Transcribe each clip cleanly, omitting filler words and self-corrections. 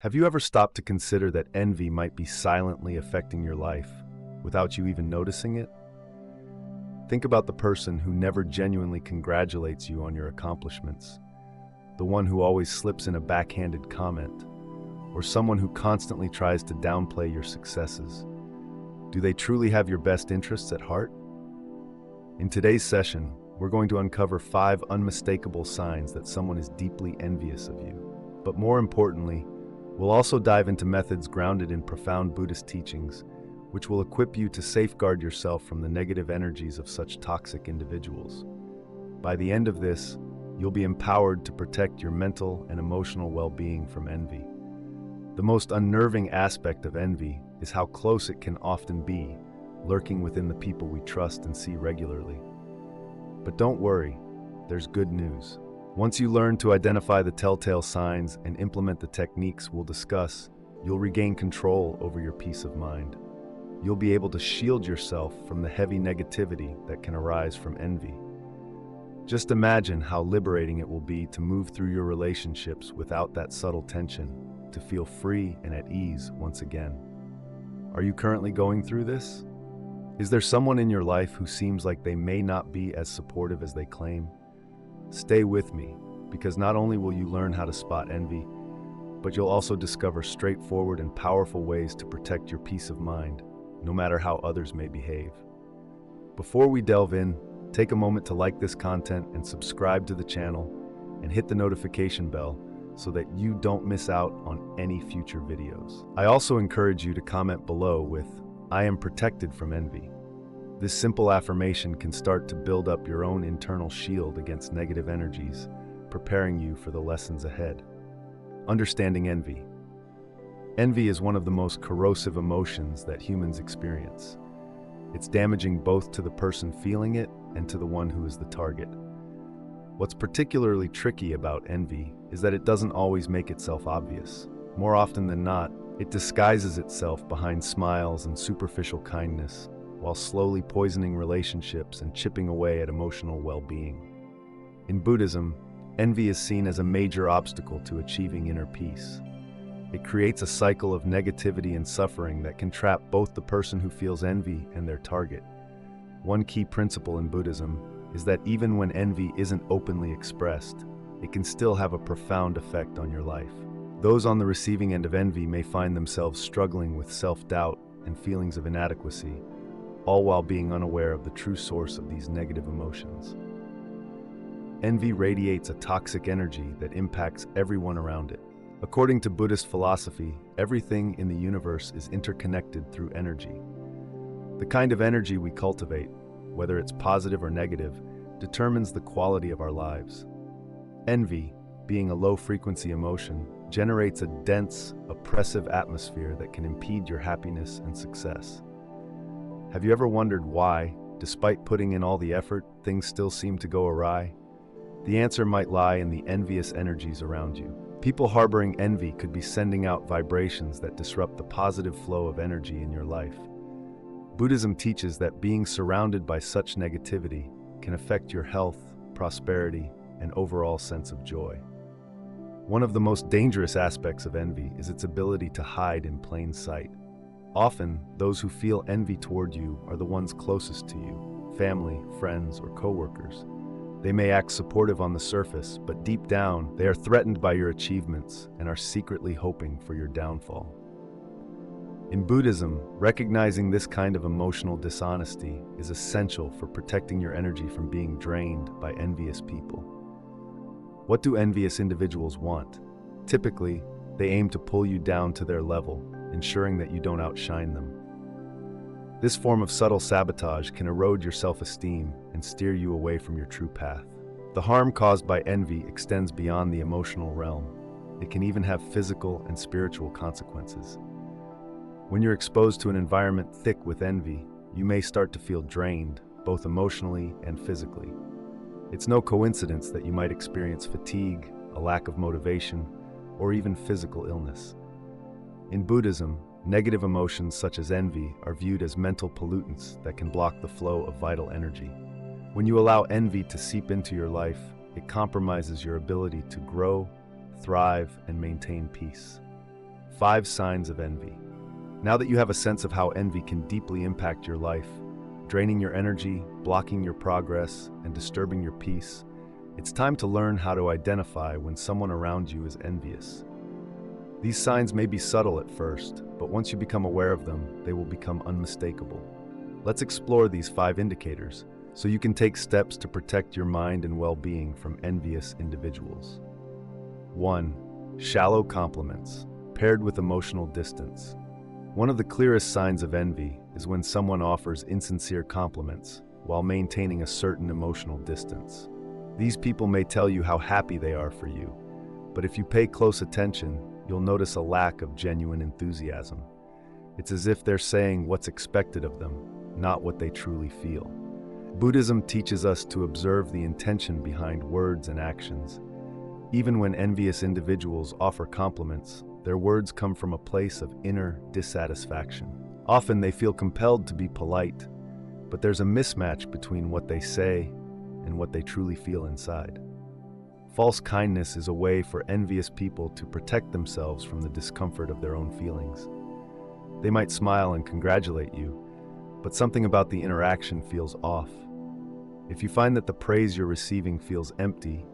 Have you ever stopped to consider that envy might be silently affecting your life without you even noticing it? Think about the person who never genuinely congratulates you on your accomplishments, the one who always slips in a backhanded comment, or someone who constantly tries to downplay your successes. Do they truly have your best interests at heart? In today's session, we're going to uncover 5 unmistakable signs that someone is deeply envious of you. But more importantly, we'll also dive into methods grounded in profound Buddhist teachings, which will equip you to safeguard yourself from the negative energies of such toxic individuals. By the end of this, you'll be empowered to protect your mental and emotional well-being from envy. The most unnerving aspect of envy is how close it can often be, lurking within the people we trust and see regularly. But don't worry, there's good news. Once you learn to identify the telltale signs and implement the techniques we'll discuss, you'll regain control over your peace of mind. You'll be able to shield yourself from the heavy negativity that can arise from envy. Just imagine how liberating it will be to move through your relationships without that subtle tension, to feel free and at ease once again. Are you currently going through this? Is there someone in your life who seems like they may not be as supportive as they claim? Stay with me, because not only will you learn how to spot envy, but you'll also discover straightforward and powerful ways to protect your peace of mind, no matter how others may behave. Before we delve in, take a moment to like this content and subscribe to the channel, and hit the notification bell so that you don't miss out on any future videos. I also encourage you to comment below with, "I am protected from envy." This simple affirmation can start to build up your own internal shield against negative energies, preparing you for the lessons ahead. Understanding envy. Envy is one of the most corrosive emotions that humans experience. It's damaging both to the person feeling it and to the one who is the target. What's particularly tricky about envy is that it doesn't always make itself obvious. More often than not, it disguises itself behind smiles and superficial kindness, while slowly poisoning relationships and chipping away at emotional well-being. In Buddhism, envy is seen as a major obstacle to achieving inner peace. It creates a cycle of negativity and suffering that can trap both the person who feels envy and their target. One key principle in Buddhism is that even when envy isn't openly expressed, it can still have a profound effect on your life. Those on the receiving end of envy may find themselves struggling with self-doubt and feelings of inadequacy, all while being unaware of the true source of these negative emotions. Envy radiates a toxic energy that impacts everyone around it. According to Buddhist philosophy, everything in the universe is interconnected through energy. The kind of energy we cultivate, whether it's positive or negative, determines the quality of our lives. Envy, being a low-frequency emotion, generates a dense, oppressive atmosphere that can impede your happiness and success. Have you ever wondered why, despite putting in all the effort, things still seem to go awry? The answer might lie in the envious energies around you. People harboring envy could be sending out vibrations that disrupt the positive flow of energy in your life. Buddhism teaches that being surrounded by such negativity can affect your health, prosperity, and overall sense of joy. One of the most dangerous aspects of envy is its ability to hide in plain sight. Often, those who feel envy toward you are the ones closest to you, family, friends, or coworkers. They may act supportive on the surface, but deep down, they are threatened by your achievements and are secretly hoping for your downfall. In Buddhism, recognizing this kind of emotional dishonesty is essential for protecting your energy from being drained by envious people. What do envious individuals want? Typically, they aim to pull you down to their level, ensuring that you don't outshine them. This form of subtle sabotage can erode your self-esteem and steer you away from your true path. The harm caused by envy extends beyond the emotional realm. It can even have physical and spiritual consequences. When you're exposed to an environment thick with envy, you may start to feel drained, both emotionally and physically. It's no coincidence that you might experience fatigue, a lack of motivation, or even physical illness. In Buddhism, negative emotions such as envy are viewed as mental pollutants that can block the flow of vital energy. When you allow envy to seep into your life, it compromises your ability to grow, thrive, and maintain peace. 5 signs of envy. Now that you have a sense of how envy can deeply impact your life, draining your energy, blocking your progress, and disturbing your peace, it's time to learn how to identify when someone around you is envious. These signs may be subtle at first, but once you become aware of them, they will become unmistakable. Let's explore these 5 indicators so you can take steps to protect your mind and well-being from envious individuals. 1. Shallow compliments, paired with emotional distance. One of the clearest signs of envy is when someone offers insincere compliments while maintaining a certain emotional distance. These people may tell you how happy they are for you, but if you pay close attention, you'll notice a lack of genuine enthusiasm. It's as if they're saying what's expected of them, not what they truly feel. Buddhism teaches us to observe the intention behind words and actions. Even when envious individuals offer compliments, their words come from a place of inner dissatisfaction. Often they feel compelled to be polite, but there's a mismatch between what they say and what they truly feel inside. False kindness is a way for envious people to protect themselves from the discomfort of their own feelings. They might smile and congratulate you, but something about the interaction feels off. If you find that the praise you're receiving feels empty,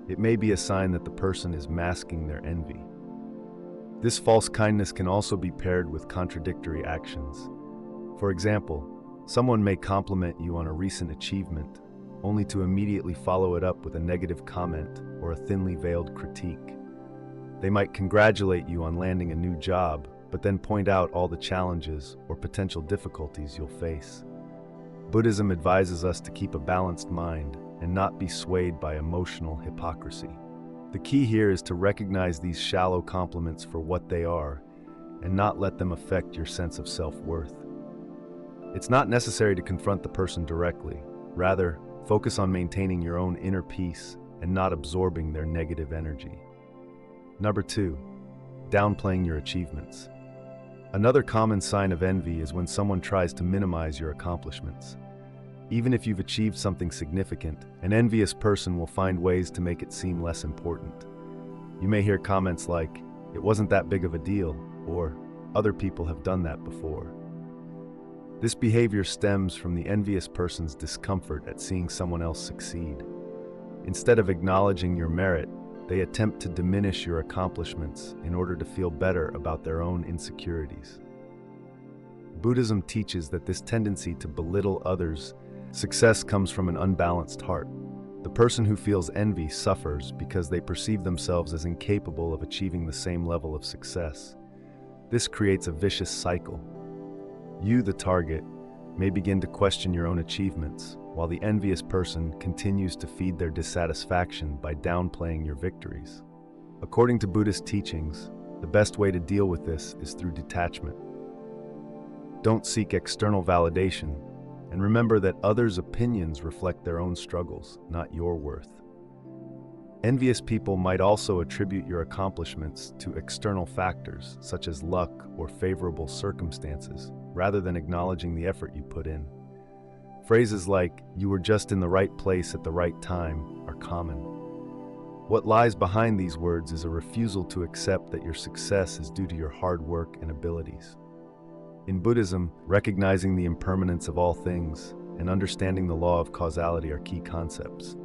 it may be a sign that the person is masking their envy. This false kindness can also be paired with contradictory actions. For example, someone may compliment you on a recent achievement, only to immediately follow it up with a negative comment or a thinly veiled critique. They might congratulate you on landing a new job, but then point out all the challenges or potential difficulties you'll face. Buddhism advises us to keep a balanced mind and not be swayed by emotional hypocrisy. The key here is to recognize these shallow compliments for what they are and not let them affect your sense of self-worth. It's not necessary to confront the person directly. Rather, focus on maintaining your own inner peace and not absorbing their negative energy. Number 2, downplaying your achievements. Another common sign of envy is when someone tries to minimize your accomplishments. Even if you've achieved something significant, an envious person will find ways to make it seem less important. You may hear comments like, "It wasn't that big of a deal," or "Other people have done that before." This behavior stems from the envious person's discomfort at seeing someone else succeed. Instead of acknowledging your merit, they attempt to diminish your accomplishments in order to feel better about their own insecurities. Buddhism teaches that this tendency to belittle others' success comes from an unbalanced heart. The person who feels envy suffers because they perceive themselves as incapable of achieving the same level of success. This creates a vicious cycle. You, the target, may begin to question your own achievements, while the envious person continues to feed their dissatisfaction by downplaying your victories. According to Buddhist teachings, the best way to deal with this is through detachment. Don't seek external validation, and remember that others' opinions reflect their own struggles, not your worth. Envious people might also attribute your accomplishments to external factors, such as luck or favorable circumstances, rather than acknowledging the effort you put in. Phrases like, "You were just in the right place at the right time," are common. What lies behind these words is a refusal to accept that your success is due to your hard work and abilities. In Buddhism, recognizing the impermanence of all things and understanding the law of causality are key concepts.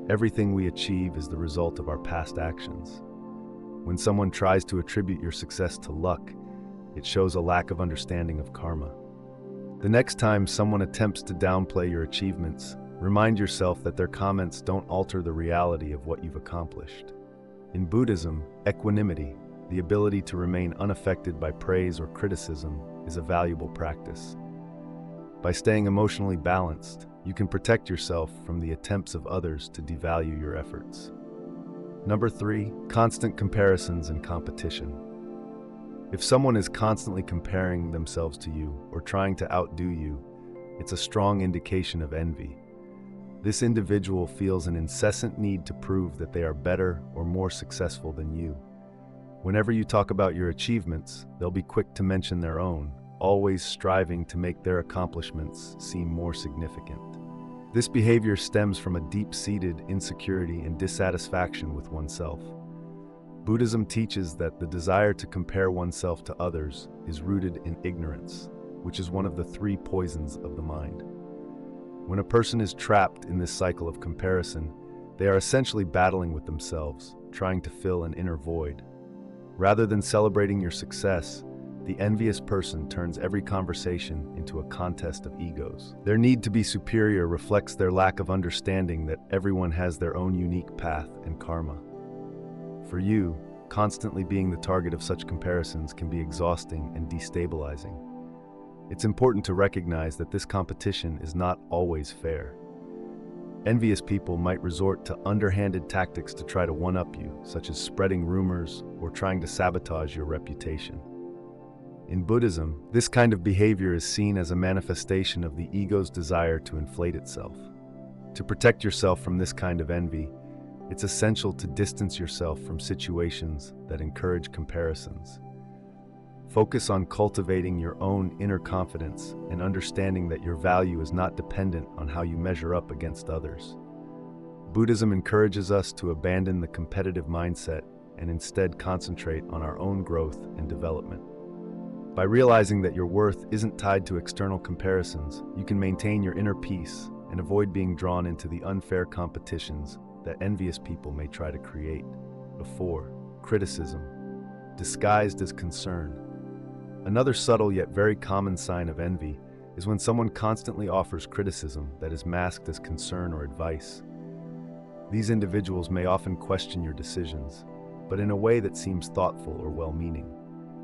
Everything we achieve is the result of our past actions. When someone tries to attribute your success to luck, it shows a lack of understanding of karma. The next time someone attempts to downplay your achievements, remind yourself that their comments don't alter the reality of what you've accomplished. In Buddhism, equanimity, the ability to remain unaffected by praise or criticism, is a valuable practice. By staying emotionally balanced, you can protect yourself from the attempts of others to devalue your efforts. Number 3, constant comparisons and competition. If someone is constantly comparing themselves to you or trying to outdo you, it's a strong indication of envy. This individual feels an incessant need to prove that they are better or more successful than you. Whenever you talk about your achievements, they'll be quick to mention their own, always striving to make their accomplishments seem more significant. This behavior stems from a deep-seated insecurity and dissatisfaction with oneself. Buddhism teaches that the desire to compare oneself to others is rooted in ignorance, which is one of the three poisons of the mind. When a person is trapped in this cycle of comparison, they are essentially battling with themselves, trying to fill an inner void. Rather than celebrating your success, the envious person turns every conversation into a contest of egos. Their need to be superior reflects their lack of understanding that everyone has their own unique path and karma. For you, constantly being the target of such comparisons can be exhausting and destabilizing. It's important to recognize that this competition is not always fair. Envious people might resort to underhanded tactics to try to one-up you, such as spreading rumors or trying to sabotage your reputation. In Buddhism, this kind of behavior is seen as a manifestation of the ego's desire to inflate itself. To protect yourself from this kind of envy, it's essential to distance yourself from situations that encourage comparisons. Focus on cultivating your own inner confidence and understanding that your value is not dependent on how you measure up against others. Buddhism encourages us to abandon the competitive mindset and instead concentrate on our own growth and development. By realizing that your worth isn't tied to external comparisons, you can maintain your inner peace and avoid being drawn into the unfair competitions that envious people may try to create. 4. Criticism, disguised as concern. Another subtle yet very common sign of envy is when someone constantly offers criticism that is masked as concern or advice. These individuals may often question your decisions, but in a way that seems thoughtful or well-meaning.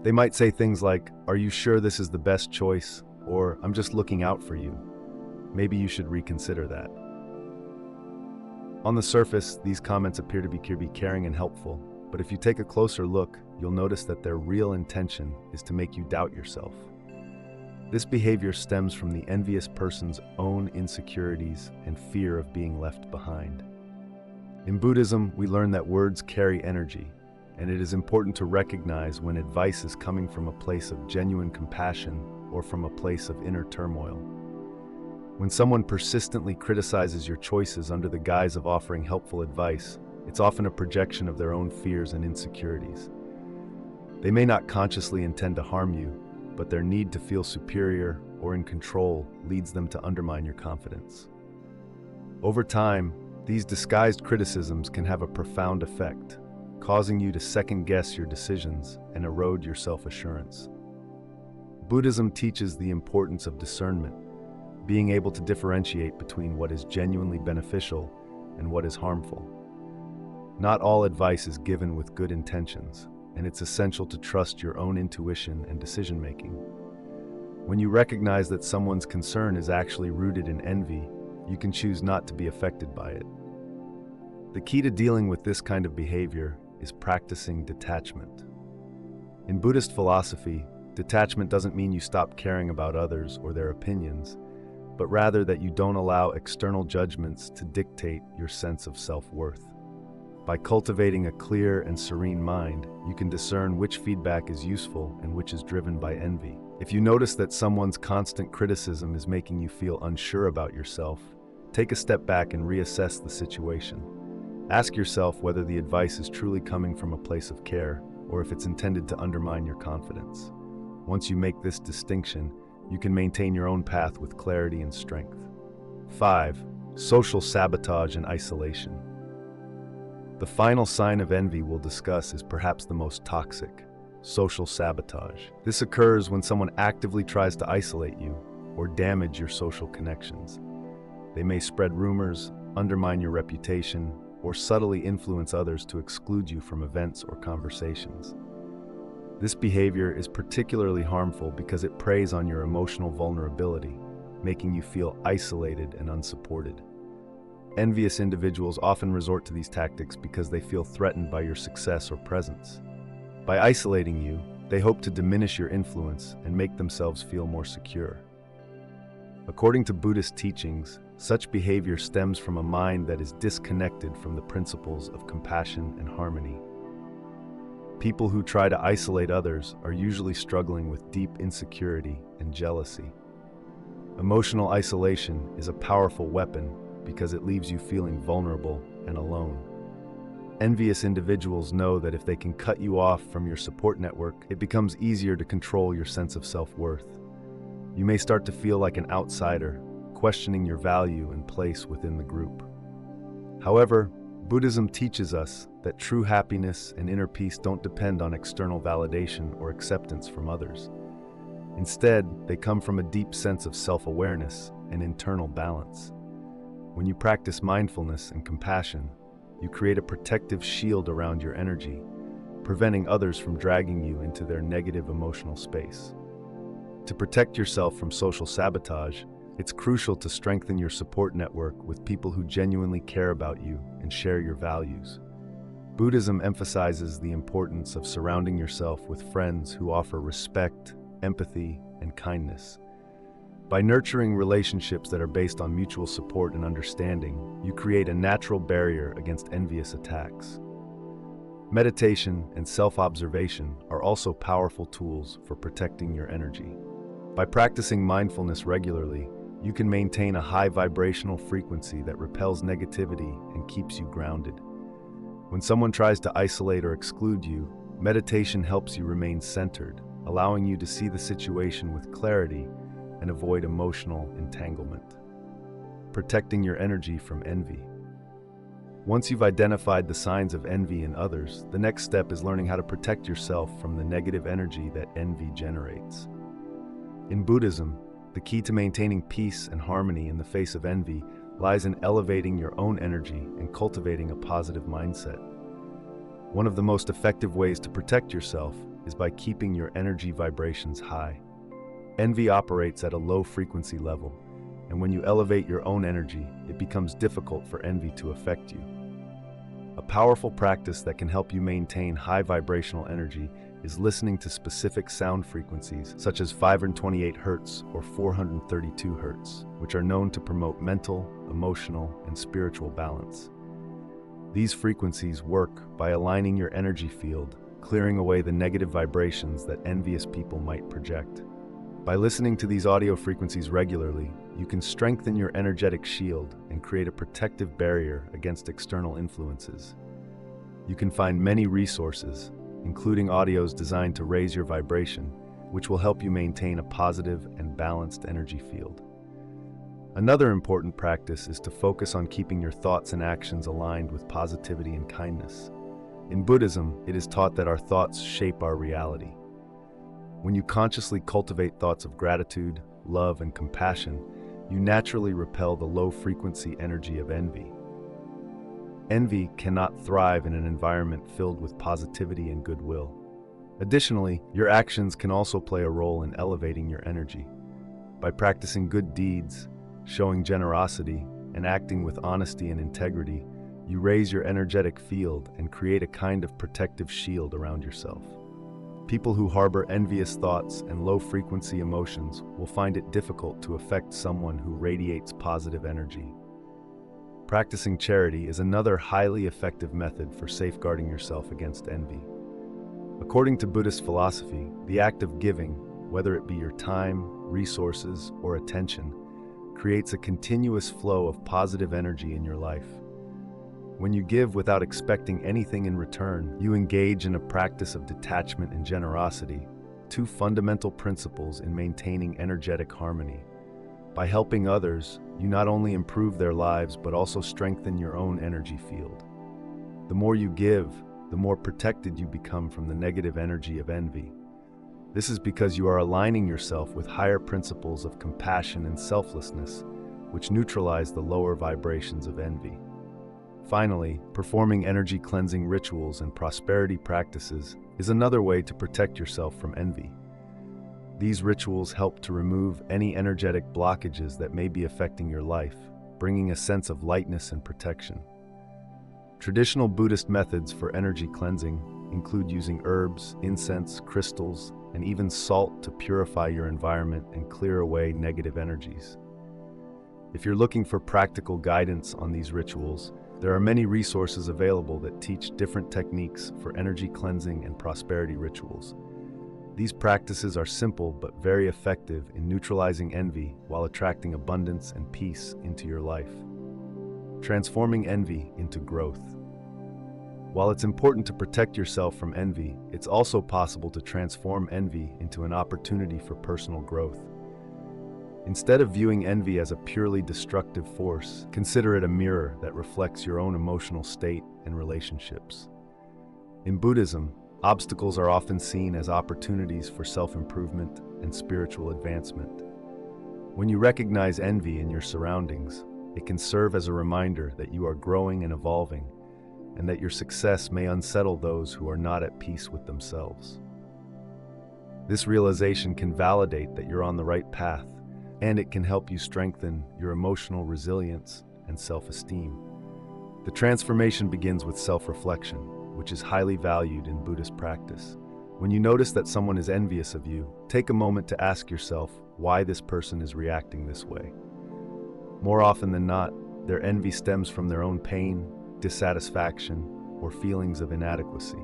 They might say things like, "Are you sure this is the best choice?" Or, "I'm just looking out for you. Maybe you should reconsider that." On the surface, these comments appear to be caring and helpful, but if you take a closer look, you'll notice that their real intention is to make you doubt yourself. This behavior stems from the envious person's own insecurities and fear of being left behind. In Buddhism, we learn that words carry energy, and it is important to recognize when advice is coming from a place of genuine compassion or from a place of inner turmoil. When someone persistently criticizes your choices under the guise of offering helpful advice, it's often a projection of their own fears and insecurities. They may not consciously intend to harm you, but their need to feel superior or in control leads them to undermine your confidence. Over time, these disguised criticisms can have a profound effect, causing you to second-guess your decisions and erode your self-assurance. Buddhism teaches the importance of discernment, being able to differentiate between what is genuinely beneficial and what is harmful. Not all advice is given with good intentions, and it's essential to trust your own intuition and decision-making. When you recognize that someone's concern is actually rooted in envy, you can choose not to be affected by it. The key to dealing with this kind of behavior is practicing detachment. In Buddhist philosophy, detachment doesn't mean you stop caring about others or their opinions, but rather that you don't allow external judgments to dictate your sense of self-worth. By cultivating a clear and serene mind, you can discern which feedback is useful and which is driven by envy. If you notice that someone's constant criticism is making you feel unsure about yourself, take a step back and reassess the situation. Ask yourself whether the advice is truly coming from a place of care or if it's intended to undermine your confidence. Once you make this distinction, you can maintain your own path with clarity and strength. 5. Social sabotage and isolation. The final sign of envy we'll discuss is perhaps the most toxic: social sabotage. This occurs when someone actively tries to isolate you or damage your social connections. They may spread rumors, undermine your reputation, or subtly influence others to exclude you from events or conversations. This behavior is particularly harmful because it preys on your emotional vulnerability, making you feel isolated and unsupported. Envious individuals often resort to these tactics because they feel threatened by your success or presence. By isolating you, they hope to diminish your influence and make themselves feel more secure. According to Buddhist teachings, such behavior stems from a mind that is disconnected from the principles of compassion and harmony. People who try to isolate others are usually struggling with deep insecurity and jealousy. Emotional isolation is a powerful weapon because it leaves you feeling vulnerable and alone. Envious individuals know that if they can cut you off from your support network, it becomes easier to control your sense of self-worth. You may start to feel like an outsider, questioning your value and place within the group. However, Buddhism teaches us that true happiness and inner peace don't depend on external validation or acceptance from others. Instead, they come from a deep sense of self-awareness and internal balance. When you practice mindfulness and compassion, you create a protective shield around your energy, preventing others from dragging you into their negative emotional space. To protect yourself from social sabotage, it's crucial to strengthen your support network with people who genuinely care about you and share your values. Buddhism emphasizes the importance of surrounding yourself with friends who offer respect, empathy, and kindness. By nurturing relationships that are based on mutual support and understanding, you create a natural barrier against envious attacks. Meditation and self-observation are also powerful tools for protecting your energy. By practicing mindfulness regularly, you can maintain a high vibrational frequency that repels negativity and keeps you grounded. When someone tries to isolate or exclude you, meditation helps you remain centered, allowing you to see the situation with clarity and avoid emotional entanglement. Protecting your energy from envy. Once you've identified the signs of envy in others, the next step is learning how to protect yourself from the negative energy that envy generates. In Buddhism, the key to maintaining peace and harmony in the face of envy lies in elevating your own energy and cultivating a positive mindset. One of the most effective ways to protect yourself is by keeping your energy vibrations high. Envy operates at a low frequency level, and when you elevate your own energy, it becomes difficult for envy to affect you. A powerful practice that can help you maintain high vibrational energy is listening to specific sound frequencies such as 528 Hz or 432 Hz, which are known to promote mental, emotional, and spiritual balance. These frequencies work by aligning your energy field, clearing away the negative vibrations that envious people might project. By listening to these audio frequencies regularly, you can strengthen your energetic shield and create a protective barrier against external influences. You can find many resources, including audios designed to raise your vibration, which will help you maintain a positive and balanced energy field. Another important practice is to focus on keeping your thoughts and actions aligned with positivity and kindness. In Buddhism, it is taught that our thoughts shape our reality. When you consciously cultivate thoughts of gratitude, love, and compassion, you naturally repel the low-frequency energy of envy. Envy cannot thrive in an environment filled with positivity and goodwill. Additionally, your actions can also play a role in elevating your energy. By practicing good deeds, showing generosity, and acting with honesty and integrity, you raise your energetic field and create a kind of protective shield around yourself. People who harbor envious thoughts and low-frequency emotions will find it difficult to affect someone who radiates positive energy. Practicing charity is another highly effective method for safeguarding yourself against envy. According to Buddhist philosophy, the act of giving, whether it be your time, resources, or attention, creates a continuous flow of positive energy in your life. When you give without expecting anything in return, you engage in a practice of detachment and generosity, two fundamental principles in maintaining energetic harmony. By helping others, you not only improve their lives but also strengthen your own energy field. The more you give, the more protected you become from the negative energy of envy. This is because you are aligning yourself with higher principles of compassion and selflessness, which neutralize the lower vibrations of envy. Finally, performing energy cleansing rituals and prosperity practices is another way to protect yourself from envy. These rituals help to remove any energetic blockages that may be affecting your life, bringing a sense of lightness and protection. Traditional Buddhist methods for energy cleansing include using herbs, incense, crystals, and even salt to purify your environment and clear away negative energies. If you're looking for practical guidance on these rituals, there are many resources available that teach different techniques for energy cleansing and prosperity rituals. These practices are simple but very effective in neutralizing envy while attracting abundance and peace into your life. Transforming envy into growth. While it's important to protect yourself from envy, it's also possible to transform envy into an opportunity for personal growth. Instead of viewing envy as a purely destructive force, consider it a mirror that reflects your own emotional state and relationships. In Buddhism, obstacles are often seen as opportunities for self-improvement and spiritual advancement. When you recognize envy in your surroundings, it can serve as a reminder that you are growing and evolving, and that your success may unsettle those who are not at peace with themselves. This realization can validate that you're on the right path, and it can help you strengthen your emotional resilience and self-esteem. The transformation begins with self-reflection, which is highly valued in Buddhist practice. When you notice that someone is envious of you, take a moment to ask yourself why this person is reacting this way. More often than not, their envy stems from their own pain, dissatisfaction, or feelings of inadequacy.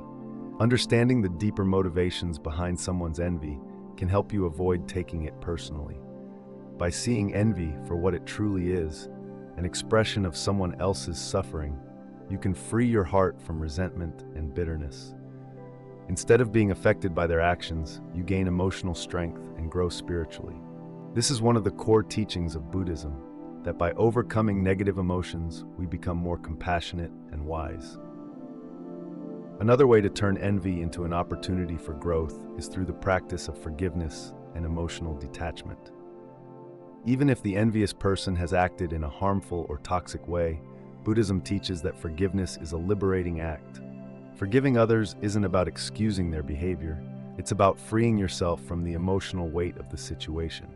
Understanding the deeper motivations behind someone's envy can help you avoid taking it personally. By seeing envy for what it truly is, an expression of someone else's suffering, you can free your heart from resentment and bitterness. Instead of being affected by their actions, you gain emotional strength and grow spiritually. This is one of the core teachings of Buddhism, that by overcoming negative emotions, we become more compassionate and wise. Another way to turn envy into an opportunity for growth is through the practice of forgiveness and emotional detachment. Even if the envious person has acted in a harmful or toxic way, Buddhism teaches that forgiveness is a liberating act. Forgiving others isn't about excusing their behavior, it's about freeing yourself from the emotional weight of the situation.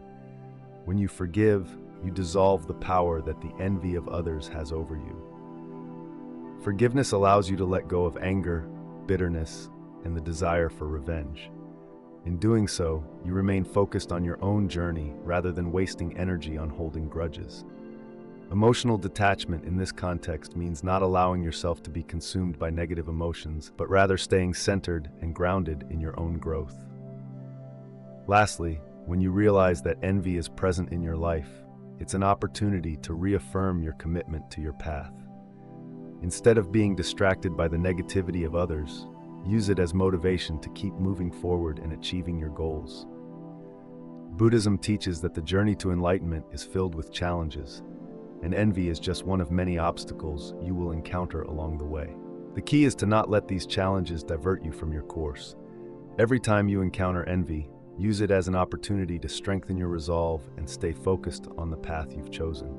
When you forgive, you dissolve the power that the envy of others has over you. Forgiveness allows you to let go of anger, bitterness, and the desire for revenge. In doing so, you remain focused on your own journey rather than wasting energy on holding grudges. Emotional detachment in this context means not allowing yourself to be consumed by negative emotions, but rather staying centered and grounded in your own growth. Lastly, when you realize that envy is present in your life, it's an opportunity to reaffirm your commitment to your path. Instead of being distracted by the negativity of others, use it as motivation to keep moving forward and achieving your goals. Buddhism teaches that the journey to enlightenment is filled with challenges, and envy is just one of many obstacles you will encounter along the way. The key is to not let these challenges divert you from your course. Every time you encounter envy, use it as an opportunity to strengthen your resolve and stay focused on the path you've chosen.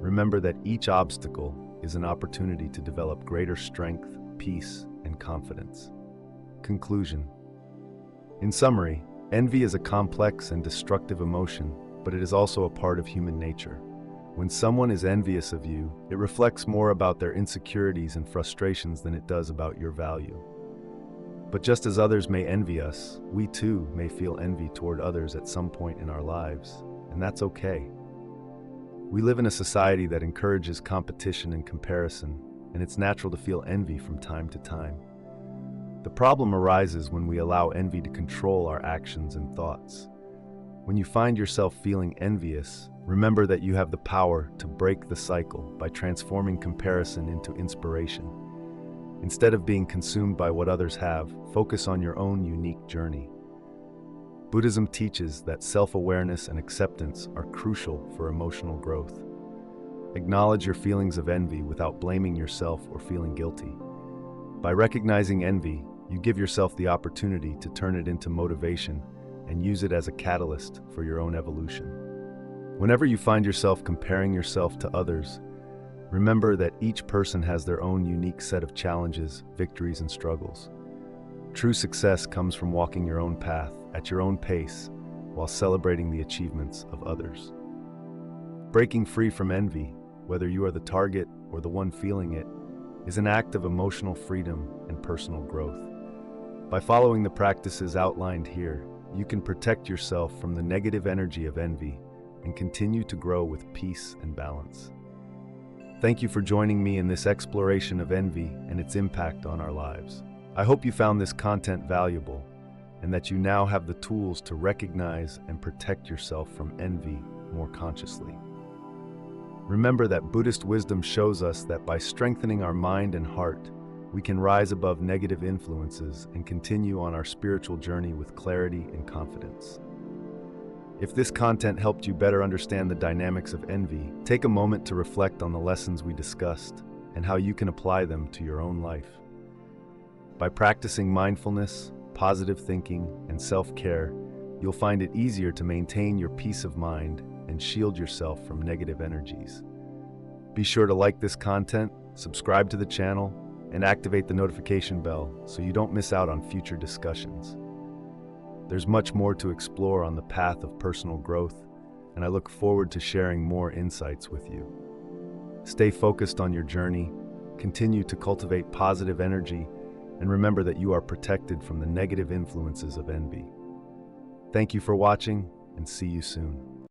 Remember that each obstacle is an opportunity to develop greater strength, peace, and confidence. Conclusion. In summary, envy is a complex and destructive emotion, but it is also a part of human nature. When someone is envious of you, it reflects more about their insecurities and frustrations than it does about your value. But just as others may envy us, we too may feel envy toward others at some point in our lives, and that's okay. We live in a society that encourages competition and comparison, and it's natural to feel envy from time to time. The problem arises when we allow envy to control our actions and thoughts. When you find yourself feeling envious, remember that you have the power to break the cycle by transforming comparison into inspiration. Instead of being consumed by what others have, focus on your own unique journey. Buddhism teaches that self-awareness and acceptance are crucial for emotional growth. Acknowledge your feelings of envy without blaming yourself or feeling guilty. By recognizing envy, you give yourself the opportunity to turn it into motivation and use it as a catalyst for your own evolution. Whenever you find yourself comparing yourself to others, remember that each person has their own unique set of challenges, victories, and struggles. True success comes from walking your own path at your own pace while celebrating the achievements of others. Breaking free from envy, whether you are the target or the one feeling it, is an act of emotional freedom and personal growth. By following the practices outlined here, you can protect yourself from the negative energy of envy and continue to grow with peace and balance. Thank you for joining me in this exploration of envy and its impact on our lives. I hope you found this content valuable and that you now have the tools to recognize and protect yourself from envy more consciously. Remember that Buddhist wisdom shows us that by strengthening our mind and heart, we can rise above negative influences and continue on our spiritual journey with clarity and confidence. If this content helped you better understand the dynamics of envy, take a moment to reflect on the lessons we discussed and how you can apply them to your own life. By practicing mindfulness, positive thinking, and self-care, you'll find it easier to maintain your peace of mind and shield yourself from negative energies. Be sure to like this content, subscribe to the channel, and activate the notification bell so you don't miss out on future discussions. There's much more to explore on the path of personal growth, and I look forward to sharing more insights with you. Stay focused on your journey, continue to cultivate positive energy, and remember that you are protected from the negative influences of envy. Thank you for watching, and see you soon.